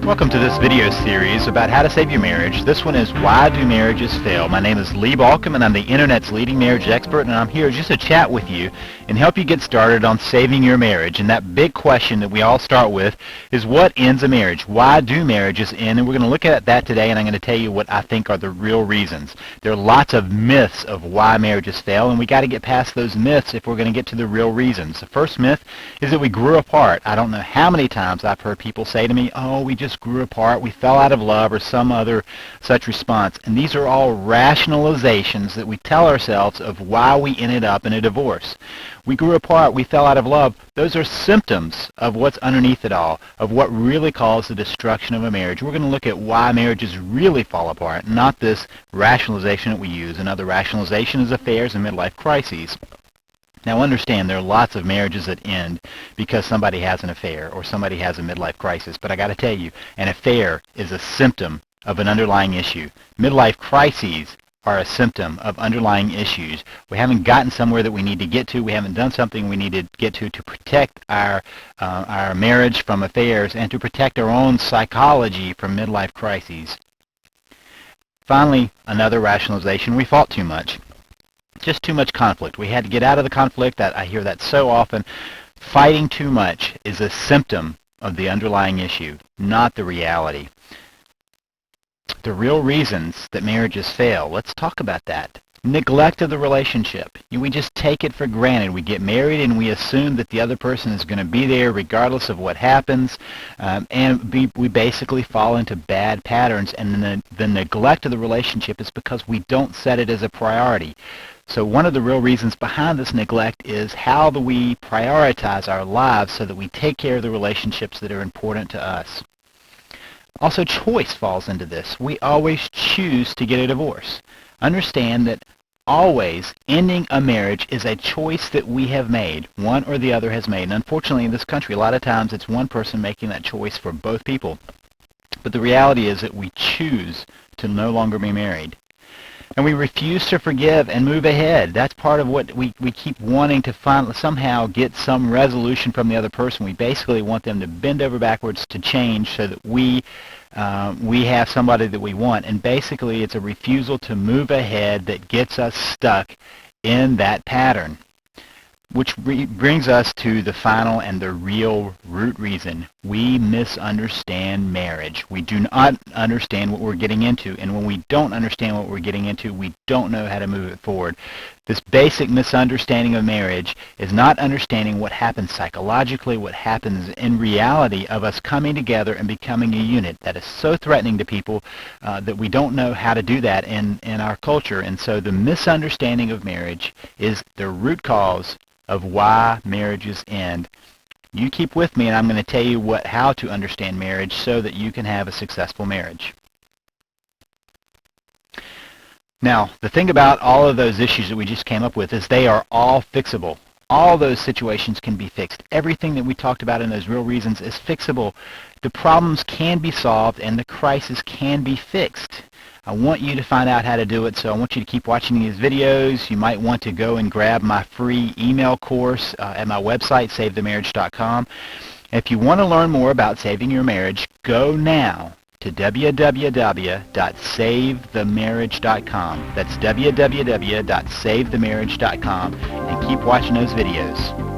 Welcome to this video series about how to save your marriage. This one is Why Do Marriages Fail? My name is Lee Balkum and I'm the internet's leading marriage expert, and I'm here just to chat with you and help you get started on saving your marriage. And that big question that we all start with is, what ends a marriage? Why do marriages end? And we're going to look at that today, and I'm going to tell you what I think are the real reasons. There are lots of myths of why marriages fail, and we got to get past those myths if we're going to get to the real reasons. The first myth is that we grew apart. I don't know how many times I've heard people say to me, oh, we just grew apart, we fell out of love, or some other such response. And these are all rationalizations that we tell ourselves of why we ended up in a divorce. We grew apart, we fell out of love. Those are symptoms of what's underneath it all, of what really caused the destruction of a marriage. We're going to look at why marriages really fall apart, not this rationalization that we use. Another rationalization is affairs and midlife crises. Now understand, there are lots of marriages that end because somebody has an affair or somebody has a midlife crisis. But I got to tell you, an affair is a symptom of an underlying issue. Midlife crises are a symptom of underlying issues. We haven't gotten somewhere that we need to get to. We haven't done something we need to get to protect our marriage from affairs and to protect our own psychology from midlife crises. Finally, another rationalization, we fought too much. Just too much conflict. We had to get out of the conflict. I hear that so often. Fighting too much is a symptom of the underlying issue, not the reality. The real reasons that marriages fail, let's talk about that. Neglect of the relationship. We just take it for granted. We get married and we assume that the other person is going to be there regardless of what happens, and we basically fall into bad patterns, and the neglect of the relationship is because we don't set it as a priority. So one of the real reasons behind this neglect is how do we prioritize our lives so that we take care of the relationships that are important to us. Also, choice falls into this. We always choose to get a divorce. Understand that always ending a marriage is a choice that we have made. One or the other has made. And unfortunately in this country, a lot of times it's one person making that choice for both people. But the reality is that we choose to no longer be married. And we refuse to forgive and move ahead. That's part of what we keep wanting to somehow get some resolution from the other person. We basically want them to bend over backwards to change so that we have somebody that we want. And basically it's a refusal to move ahead that gets us stuck in that pattern. Which brings us to the final and the real root reason. We misunderstand marriage. We do not understand what we're getting into. And when we don't understand what we're getting into, we don't know how to move it forward. This basic misunderstanding of marriage is not understanding what happens psychologically, what happens in reality of us coming together and becoming a unit. That is so threatening to people that we don't know how to do that in our culture. And so the misunderstanding of marriage is the root cause of why marriages end. You keep with me and I'm going to tell you how to understand marriage so that you can have a successful marriage. Now, the thing about all of those issues that we just came up with is they are all fixable. All those situations can be fixed. Everything that we talked about in those real reasons is fixable. The problems can be solved and the crisis can be fixed. I want you to find out how to do it, so I want you to keep watching these videos. You might want to go and grab my free email course at my website, SaveTheMarriage.com. If you want to learn more about saving your marriage, go now to www.SaveTheMarriage.com. That's www.SaveTheMarriage.com, and keep watching those videos.